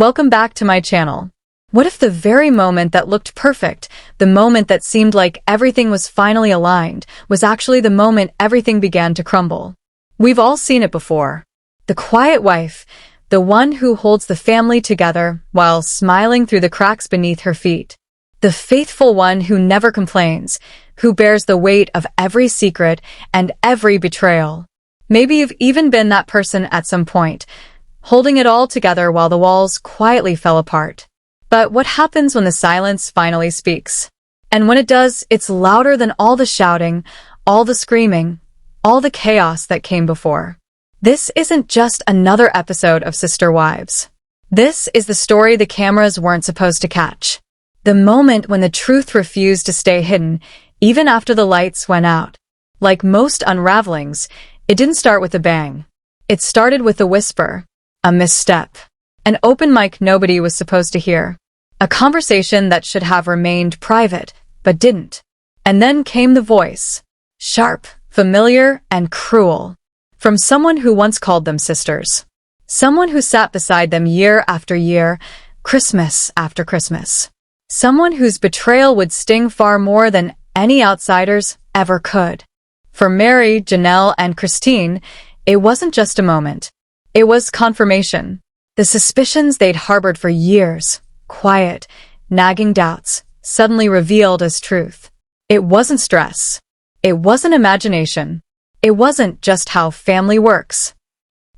Welcome back to my channel. What if the very moment that looked perfect, the moment that seemed like everything was finally aligned, was actually the moment everything began to crumble? We've all seen it before. The quiet wife, the one who holds the family together while smiling through the cracks beneath her feet. The faithful one who never complains, who bears the weight of every secret and every betrayal. Maybe you've even been that person at some point, holding it all together while the walls quietly fell apart. But what happens when the silence finally speaks? And when it does, it's louder than all the shouting, all the screaming, all the chaos that came before. This isn't just another episode of Sister Wives. This is the story the cameras weren't supposed to catch. The moment when the truth refused to stay hidden, even after the lights went out. Like most unravelings, it didn't start with a bang. It started with a whisper, a misstep, an open mic nobody was supposed to hear, a conversation that should have remained private, but didn't. And then came the voice, sharp, familiar, and cruel, from someone who once called them sisters. Someone who sat beside them year after year, Christmas after Christmas. Someone whose betrayal would sting far more than any outsiders ever could. For Meri, Janelle, and Christine, it wasn't just a moment. It was confirmation. The suspicions they'd harbored for years, quiet, nagging doubts, suddenly revealed as truth. It wasn't stress. It wasn't imagination. It wasn't just how family works.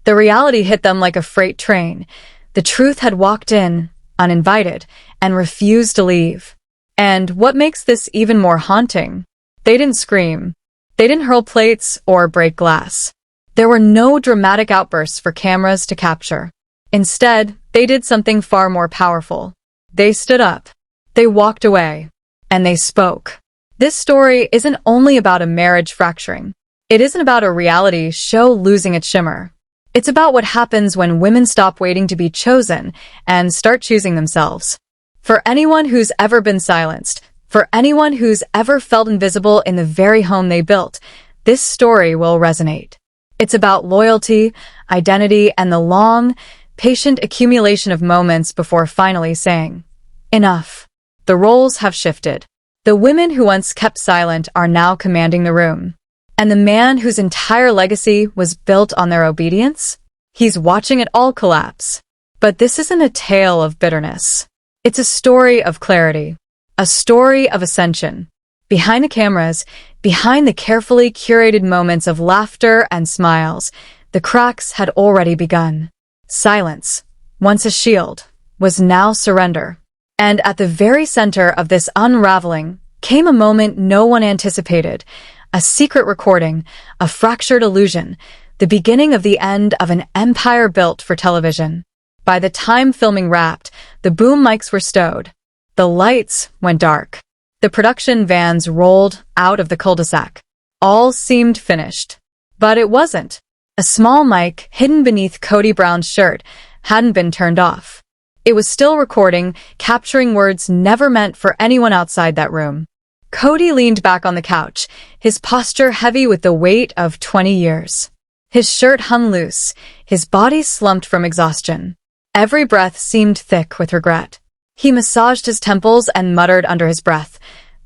The reality hit them like a freight train. The truth had walked in, uninvited, and refused to leave. And what makes this even more haunting? They didn't scream. They didn't hurl plates or break glass. There were no dramatic outbursts for cameras to capture. Instead, they did something far more powerful. They stood up. They walked away. And they spoke. This story isn't only about a marriage fracturing. It isn't about a reality show losing its shimmer. It's about what happens when women stop waiting to be chosen and start choosing themselves. For anyone who's ever been silenced, for anyone who's ever felt invisible in the very home they built, this story will resonate. It's about loyalty, identity, and the long, patient accumulation of moments before finally saying, enough. The roles have shifted. The women who once kept silent are now commanding the room. And the man whose entire legacy was built on their obedience? He's watching it all collapse. But this isn't a tale of bitterness. It's a story of clarity. A story of ascension. Behind the cameras, behind the carefully curated moments of laughter and smiles, the cracks had already begun. Silence, once a shield, was now surrender. And at the very center of this unraveling came a moment no one anticipated. A secret recording, a fractured illusion, the beginning of the end of an empire built for television. By the time filming wrapped, the boom mics were stowed. The lights went dark. The production vans rolled out of the cul-de-sac. All seemed finished. But it wasn't. A small mic, hidden beneath Cody Brown's shirt, hadn't been turned off. It was still recording, capturing words never meant for anyone outside that room. Cody leaned back on the couch, his posture heavy with the weight of 20 years. His shirt hung loose, his body slumped from exhaustion. Every breath seemed thick with regret. He massaged his temples and muttered under his breath,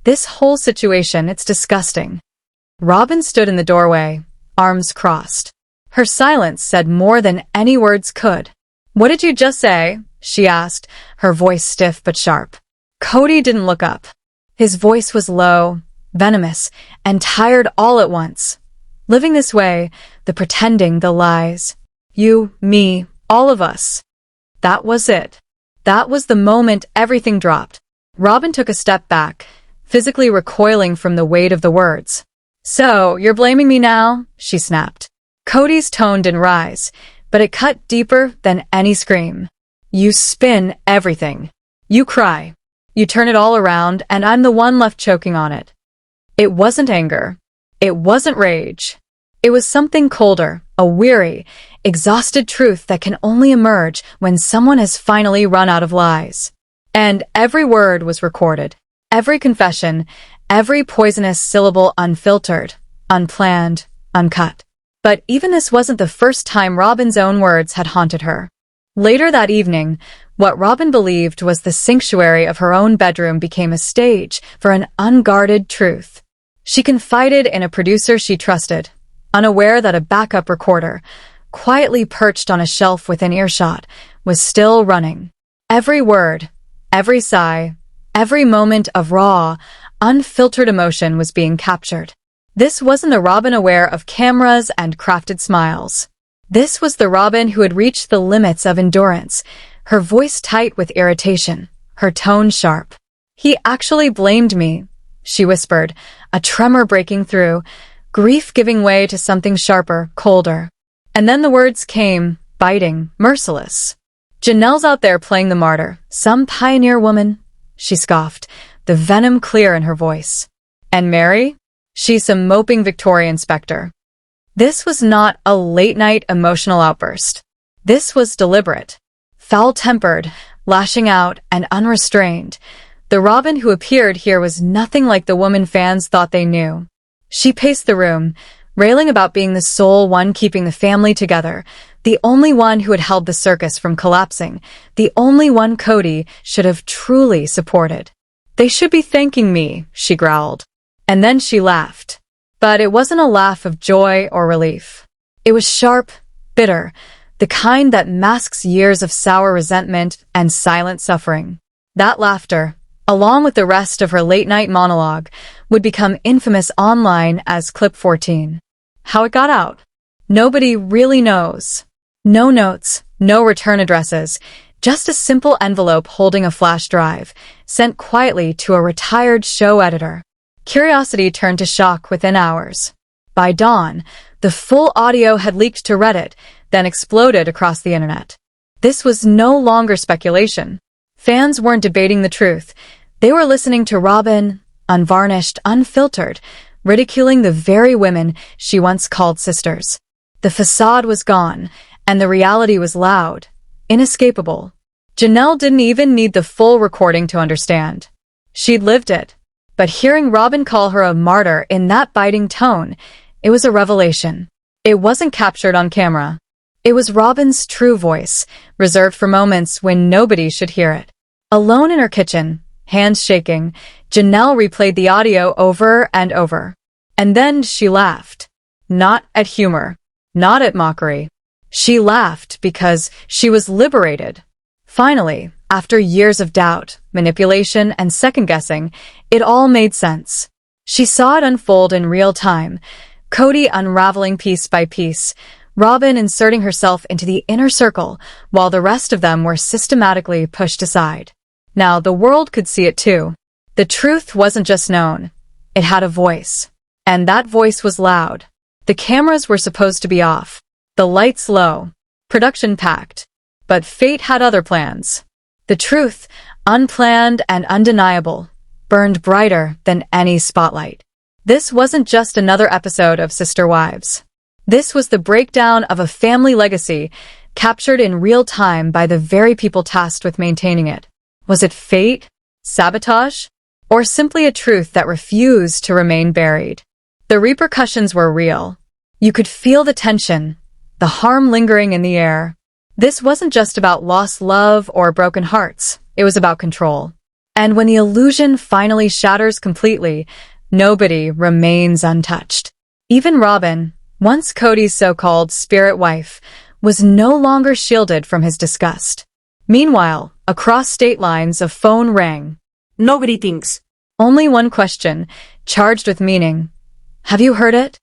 "This whole situation, it's disgusting." Robyn stood in the doorway, arms crossed. Her silence said more than any words could. "What did you just say?" she asked, her voice stiff but sharp. Cody didn't look up. His voice was low, venomous, and tired all at once. Living this way, the pretending, the lies. You, me, all of us. That was it. That was the moment everything dropped. Robyn took a step back, physically recoiling from the weight of the words. "So, you're blaming me now?" she snapped. Cody's tone didn't rise, but it cut deeper than any scream. "You spin everything. You cry. You turn it all around, and I'm the one left choking on it." It wasn't anger. It wasn't rage. It was something colder, a weary, exhausted truth that can only emerge when someone has finally run out of lies. And every word was recorded. Every confession, every poisonous syllable unfiltered, unplanned, uncut. But even this wasn't the first time Robyn's own words had haunted her. Later that evening, what Robyn believed was the sanctuary of her own bedroom became a stage for an unguarded truth. She confided in a producer she trusted, unaware that a backup recorder, quietly perched on a shelf within earshot, was still running. Every word, every sigh, every moment of raw, unfiltered emotion was being captured. This wasn't the Robyn aware of cameras and crafted smiles. This was the Robyn who had reached the limits of endurance, her voice tight with irritation, her tone sharp. "He actually blamed me," she whispered, a tremor breaking through, grief giving way to something sharper, colder. And then the words came, biting, merciless. "Janelle's out there playing the martyr, some pioneer woman," she scoffed, the venom clear in her voice. "And Meri? She's some moping Victorian specter." This was not a late-night emotional outburst. This was deliberate, foul-tempered, lashing out, and unrestrained. The Robyn who appeared here was nothing like the woman fans thought they knew. She paced the room, railing about being the sole one keeping the family together, the only one who had held the circus from collapsing, the only one Cody should have truly supported. "They should be thanking me," she growled. And then she laughed. But it wasn't a laugh of joy or relief. It was sharp, bitter, the kind that masks years of sour resentment and silent suffering. That laughter, along with the rest of her late-night monologue, would become infamous online as Clip 14. How it got out? Nobody really knows. No notes, no return addresses, just a simple envelope holding a flash drive, sent quietly to a retired show editor. Curiosity turned to shock within hours. By dawn, the full audio had leaked to Reddit, then exploded across the internet. This was no longer speculation. Fans weren't debating the truth. They were listening to Robyn, unvarnished, unfiltered, ridiculing the very women she once called sisters. The facade was gone, and the reality was loud, inescapable. Janelle didn't even need the full recording to understand. She'd lived it. But hearing Robyn call her a martyr in that biting tone, it was a revelation. It wasn't captured on camera. It was Robyn's true voice, reserved for moments when nobody should hear it. Alone in her kitchen, hands shaking, Janelle replayed the audio over and over. And then she laughed. Not at humor. Not at mockery. She laughed because she was liberated. Finally, after years of doubt, manipulation, and second-guessing, it all made sense. She saw it unfold in real time, Cody unraveling piece by piece, Robyn inserting herself into the inner circle, while the rest of them were systematically pushed aside. Now the world could see it too. The truth wasn't just known. It had a voice. And that voice was loud. The cameras were supposed to be off. The lights low. Production packed. But fate had other plans. The truth, unplanned and undeniable, burned brighter than any spotlight. This wasn't just another episode of SisterWives. This was the breakdown of a family legacy, captured in real time by the very people tasked with maintaining it. Was it fate? Sabotage? Or simply a truth that refused to remain buried? The repercussions were real. You could feel the tension, the harm lingering in the air. This wasn't just about lost love or broken hearts. It was about control. And when the illusion finally shatters completely, nobody remains untouched. Even Robyn, once Cody's so-called spirit wife, was no longer shielded from his disgust. Meanwhile, across state lines, a phone rang. Nobody thinks. Only one question, charged with meaning. "Have you heard it?"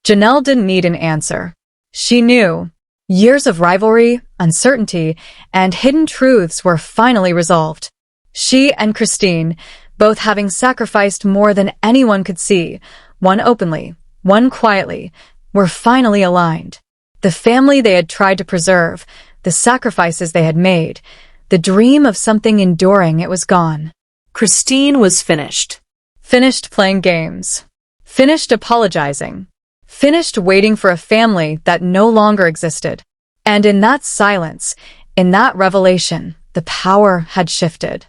Janelle didn't need an answer. She knew. Years of rivalry, uncertainty, and hidden truths were finally resolved. She and Christine, both having sacrificed more than anyone could see, one openly, one quietly, were finally aligned. The family they had tried to preserve, the sacrifices they had made, the dream of something enduring, it was gone. Christine was finished. Finished playing games. Finished apologizing. Finished waiting for a family that no longer existed. And in that silence, in that revelation, the power had shifted.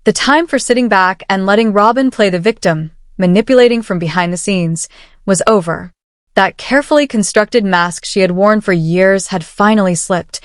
The time for sitting back and letting Robyn play the victim, manipulating from behind the scenes, was over. That carefully constructed mask she had worn for years had finally slipped,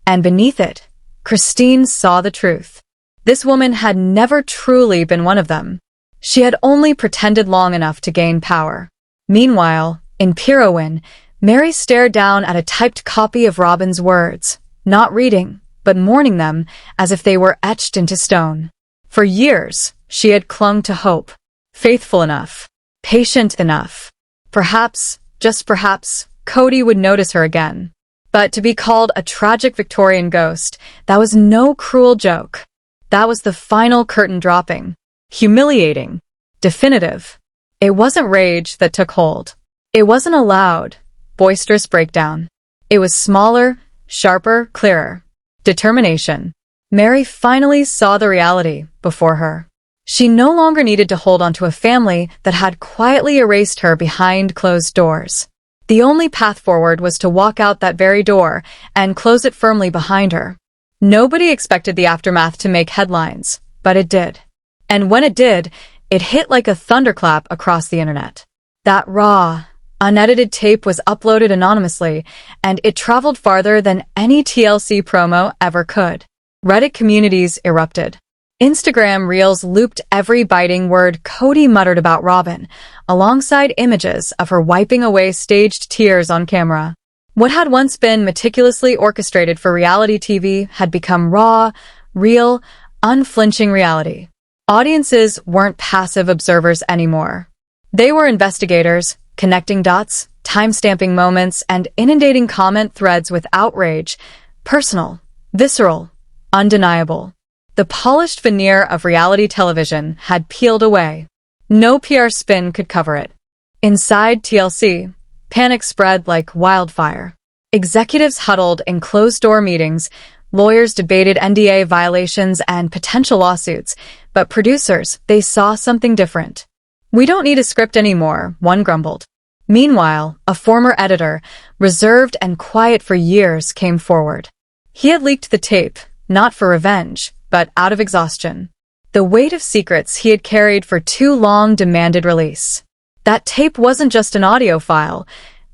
and beneath it, Christine saw the truth. This woman had never truly been one of them. She had only pretended long enough to gain power. Meanwhile, in Pirowin, Meri stared down at a typed copy of Robyn's words, not reading, but mourning them as if they were etched into stone. For years, she had clung to hope. Faithful enough. Patient enough. Perhaps, just perhaps, Cody would notice her again. But to be called a tragic Victorian ghost, that was no cruel joke. That was the final curtain dropping. Humiliating. Definitive. It wasn't rage that took hold. It wasn't a loud, boisterous breakdown. It was smaller, sharper, clearer. Determination. Meri finally saw the reality before her. She no longer needed to hold onto a family that had quietly erased her behind closed doors. The only path forward was to walk out that very door and close it firmly behind her. Nobody expected the aftermath to make headlines, but it did. And when it did, it hit like a thunderclap across the internet. That raw, unedited tape was uploaded anonymously, and it traveled farther than any TLC promo ever could. Reddit communities erupted. Instagram reels looped every biting word Cody muttered about Robyn, alongside images of her wiping away staged tears on camera. What had once been meticulously orchestrated for reality TV had become raw, real, unflinching reality. Audiences weren't passive observers anymore. They were investigators, connecting dots, timestamping moments, and inundating comment threads with outrage, personal, visceral, undeniable. The polished veneer of reality television had peeled away. No PR spin could cover it. Inside TLC, panic spread like wildfire. Executives huddled in closed-door meetings, lawyers debated NDA violations and potential lawsuits, but producers, they saw something different. "We don't need a script anymore," one grumbled. Meanwhile, a former editor, reserved and quiet for years, came forward. He had leaked the tape, not for revenge, but out of exhaustion. The weight of secrets he had carried for too long demanded release. That tape wasn't just an audio file.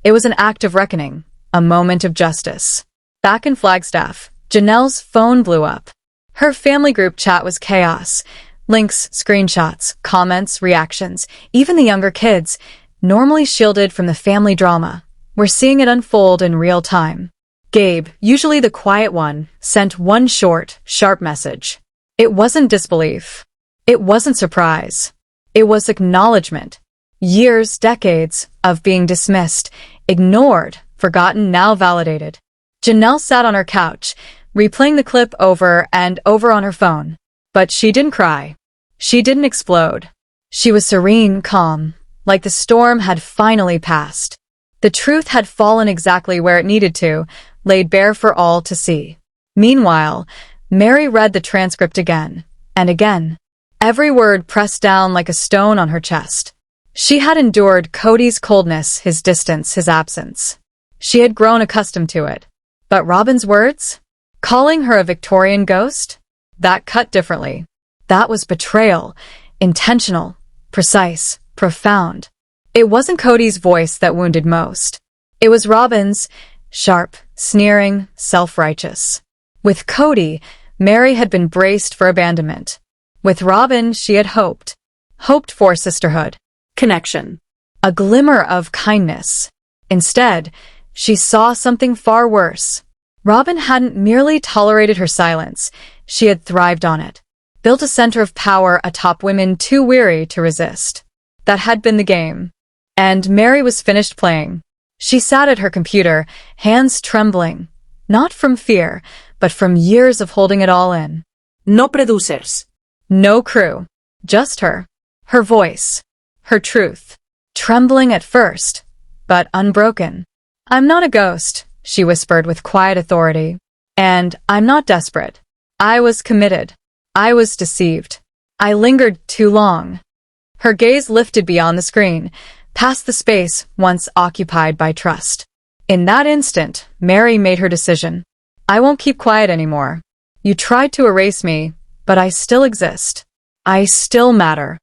It was an act of reckoning, a moment of justice. Back in Flagstaff, Janelle's phone blew up. Her family group chat was chaos. Links, screenshots, comments, reactions, even the younger kids, normally shielded from the family drama, were seeing it unfold in real time. Gabe, usually the quiet one, sent one short, sharp message. It wasn't disbelief. It wasn't surprise. It was acknowledgement. Years, decades, of being dismissed, ignored, forgotten, now validated. Janelle sat on her couch, replaying the clip over and over on her phone. But she didn't cry. She didn't explode. She was serene, calm, like the storm had finally passed. The truth had fallen exactly where it needed to, laid bare for all to see. Meanwhile, Meri read the transcript again and again, every word pressed down like a stone on her chest. She had endured Cody's coldness, his distance, his absence. She had grown accustomed to it. But Robyn's words? Calling her a Victorian ghost? That cut differently. That was betrayal, intentional, precise, profound. It wasn't Cody's voice that wounded most. It was Robyn's, sharp, sneering, self-righteous. With Cody, Meri had been braced for abandonment. With Robyn, she had hoped for sisterhood. Connection. A glimmer of kindness. Instead, she saw something far worse. Robyn hadn't merely tolerated her silence, she had thrived on it. Built a center of power atop women too weary to resist. That had been the game. And Meri was finished playing. She sat at her computer, hands trembling. Not from fear, but from years of holding it all in. No producers. No crew. Just her. Her voice. Her truth. Trembling at first, but unbroken. "I'm not a ghost," she whispered with quiet authority. "And I'm not desperate. I was committed. I was deceived. I lingered too long." Her gaze lifted beyond the screen, past the space once occupied by trust. In that instant, Meri made her decision. "I won't keep quiet anymore. You tried to erase me, but I still exist. I still matter."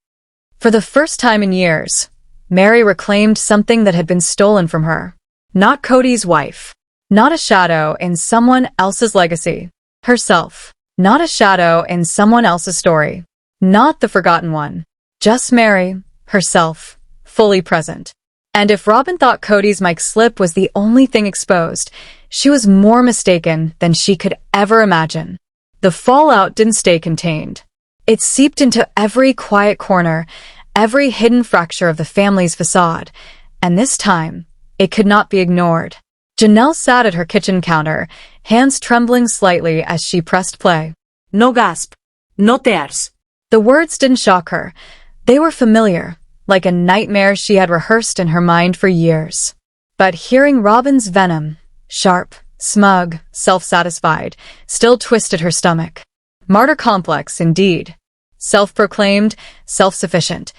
For the first time in years, Meri reclaimed something that had been stolen from her. Not Cody's wife. Not a shadow in someone else's legacy. Herself. Not a shadow in someone else's story. Not the forgotten one. Just Meri, herself, fully present. And if Robyn thought Cody's mic slip was the only thing exposed, she was more mistaken than she could ever imagine. The fallout didn't stay contained. It seeped into every quiet corner, every hidden fracture of the family's facade, and this time, it could not be ignored. Janelle sat at her kitchen counter, hands trembling slightly as she pressed play. No gasp. No tears. The words didn't shock her. They were familiar, like a nightmare she had rehearsed in her mind for years. But hearing Robyn's venom, sharp, smug, self-satisfied, still twisted her stomach. Martyr complex, indeed. Self-proclaimed, self-sufficient.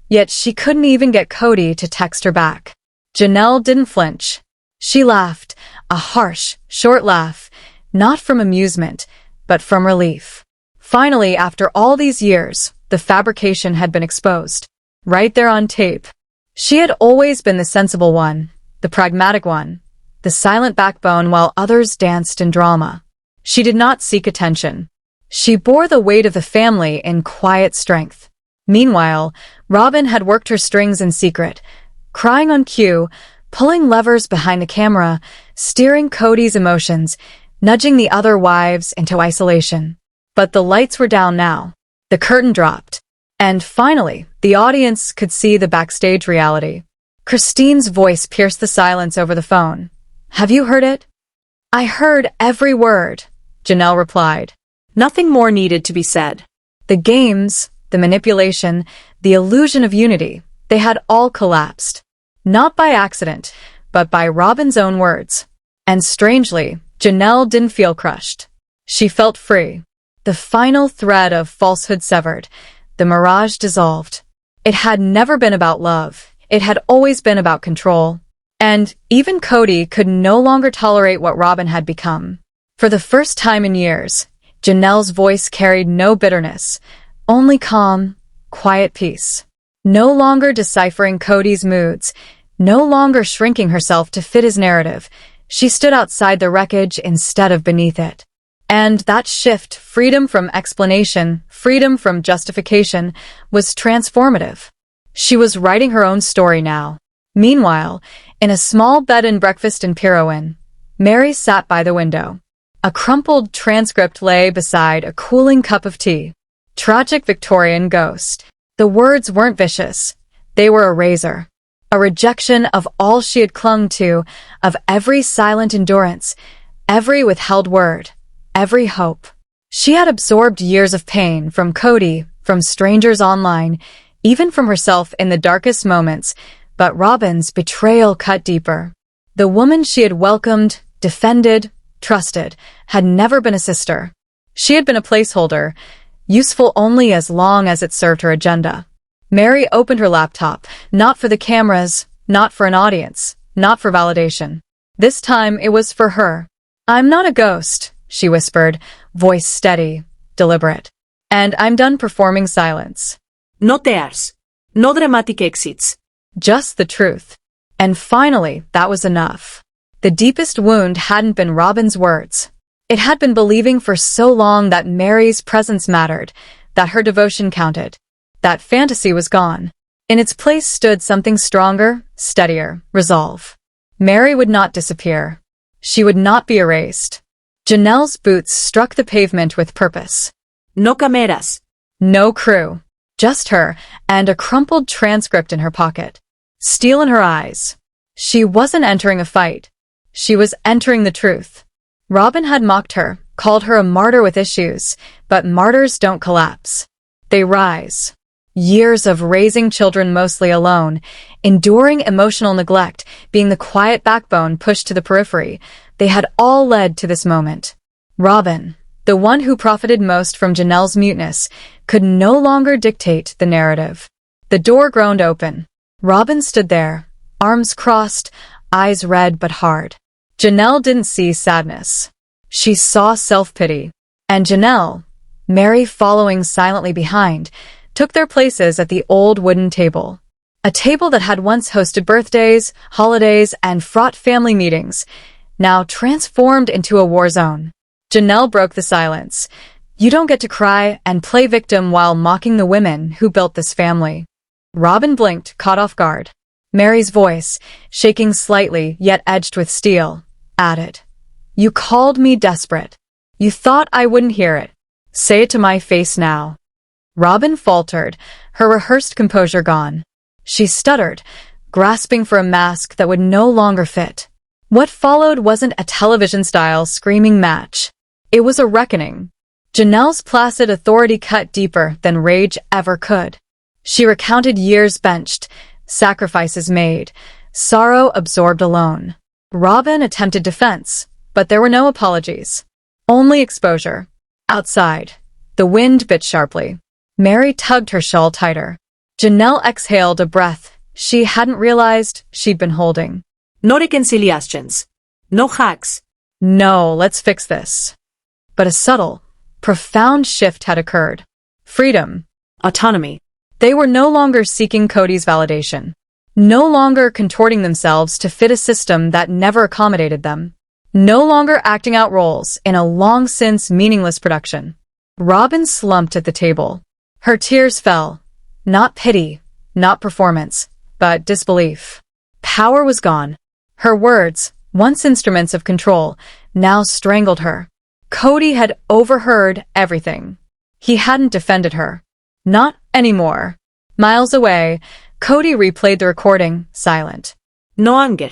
Yet she couldn't even get Cody to text her back. Janelle didn't flinch. She laughed, a harsh, short laugh, not from amusement, but from relief. Finally, after all these years, the fabrication had been exposed. Right there on tape. She had always been the sensible one, the pragmatic one, the silent backbone while others danced in drama. She did not seek attention. She bore the weight of the family in quiet strength. Meanwhile, Robyn had worked her strings in secret, crying on cue, pulling levers behind the camera, steering Cody's emotions, nudging the other wives into isolation. But the lights were down now. The curtain dropped. And finally, the audience could see the backstage reality. Christine's voice pierced the silence over the phone. Have you heard it? I heard every word, Janelle replied. Nothing more needed to be said. The games, the manipulation, the illusion of unity, they had all collapsed. Not by accident, but by Robyn's own words. And strangely, Janelle didn't feel crushed. She felt free. The final thread of falsehood severed. The mirage dissolved. It had never been about love. It had always been about control. And even Cody could no longer tolerate what Robyn had become. For the first time in years, Janelle's voice carried no bitterness, only calm, quiet peace. No longer deciphering Cody's moods, no longer shrinking herself to fit his narrative, she stood outside the wreckage instead of beneath it. And that shift, freedom from explanation, freedom from justification, was transformative. She was writing her own story now. Meanwhile, in a small bed and breakfast in Pirowin, Meri sat by the window. A crumpled transcript lay beside a cooling cup of tea. Tragic Victorian ghost. The words weren't vicious. They were a razor. A rejection of all she had clung to, of every silent endurance, every withheld word. Every hope. She had absorbed years of pain from Cody, from strangers online, even from herself in the darkest moments, but Robyn's betrayal cut deeper. The woman she had welcomed, defended, trusted, had never been a sister. She had been a placeholder, useful only as long as it served her agenda. Meri opened her laptop, not for the cameras, not for an audience, not for validation. This time it was for her. I'm not a ghost, she whispered, voice steady, deliberate. And I'm done performing silence. No tears. No dramatic exits. Just the truth. And finally, that was enough. The deepest wound hadn't been Robyn's words. It had been believing for so long that Meri's presence mattered, that her devotion counted. That fantasy was gone. In its place stood something stronger, steadier, resolve. Meri would not disappear. She would not be erased. Janelle's boots struck the pavement with purpose. No cameras. No crew. Just her, and a crumpled transcript in her pocket. Steel in her eyes. She wasn't entering a fight. She was entering the truth. Robyn had mocked her, called her a martyr with issues, but martyrs don't collapse. They rise. Years of raising children mostly alone, enduring emotional neglect, being the quiet backbone pushed to the periphery, they had all led to this moment. Robyn, the one who profited most from Janelle's muteness, could no longer dictate the narrative. The door groaned open. Robyn stood there, arms crossed, eyes red but hard. Janelle didn't see sadness. She saw self-pity. And Janelle, Meri following silently behind, took their places at the old wooden table. A table that had once hosted birthdays, holidays, and fraught family meetings, now transformed into a war zone. Janelle broke the silence. You don't get to cry and play victim while mocking the women who built this family. Robyn blinked, caught off guard. Meri's voice, shaking slightly yet edged with steel, added, You called me desperate. You thought I wouldn't hear it. Say it to my face now. Robyn faltered, her rehearsed composure gone. She stuttered, grasping for a mask that would no longer fit. What followed wasn't a television-style screaming match. It was a reckoning. Janelle's placid authority cut deeper than rage ever could. She recounted years benched, sacrifices made, sorrow absorbed alone. Robyn attempted defense, but there were no apologies. Only exposure. Outside, the wind bit sharply. Meri tugged her shawl tighter. Janelle exhaled a breath she hadn't realized she'd been holding. No reconciliations. No hugs. No, let's fix this. But a subtle, profound shift had occurred. Freedom. Autonomy. They were no longer seeking Cody's validation. No longer contorting themselves to fit a system that never accommodated them. No longer acting out roles in a long-since meaningless production. Robyn slumped at the table. Her tears fell. Not pity, not performance, but disbelief. Power was gone. Her words, once instruments of control, now strangled her. Cody had overheard everything. He hadn't defended her. Not anymore. Miles away, Cody replayed the recording, silent. No anger.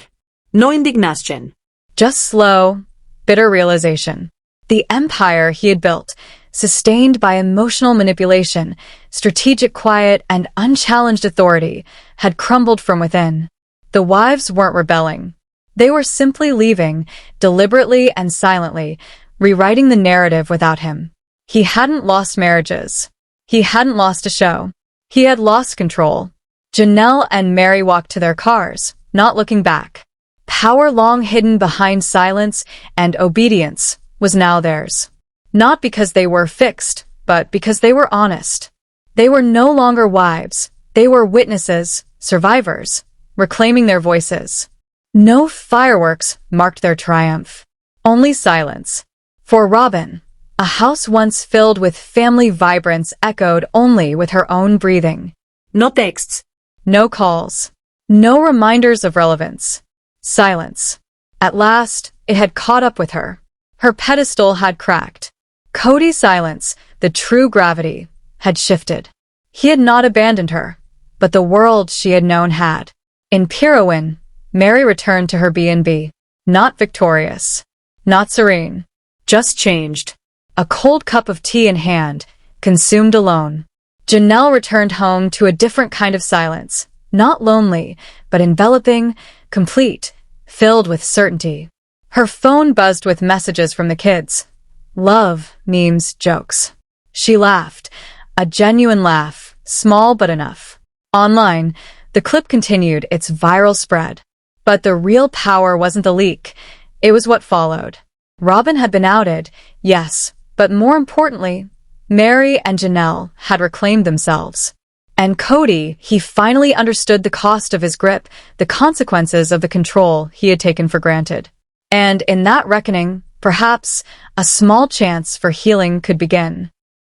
No indignation. Just slow, bitter realization. The empire he had built, sustained by emotional manipulation, strategic quiet, and unchallenged authority, had crumbled from within. The wives weren't rebelling. They were simply leaving, deliberately and silently, rewriting the narrative without him. He hadn't lost marriages. He hadn't lost a show. He had lost control. Janelle and Meri walked to their cars, not looking back. Power long hidden behind silence and obedience was now theirs. Not because they were fixed, but because they were honest. They were no longer wives. They were witnesses, survivors, reclaiming their voices. No fireworks marked their triumph. Only silence. For Robyn, a house once filled with family vibrance echoed only with her own breathing. No texts. No calls. No reminders of relevance. Silence. At last, it had caught up with her. Her pedestal had cracked. Cody's silence, the true gravity, had shifted. He had not abandoned her, but the world she had known had. In Pirowin, Meri returned to her B&B. Not victorious. Not serene. Just changed. A cold cup of tea in hand, consumed alone. Janelle returned home to a different kind of silence. Not lonely, but enveloping, complete, filled with certainty. Her phone buzzed with messages from the kids. Love, memes, jokes. She laughed. A genuine laugh, small but enough. Online, the clip continued its viral spread. But the real power wasn't the leak. It was what followed. Robyn had been outed, yes, but more importantly, Meri and Janelle had reclaimed themselves. And Cody, he finally understood the cost of his grip, the consequences of the control he had taken for granted. And in that reckoning, perhaps, a small chance for healing could begin.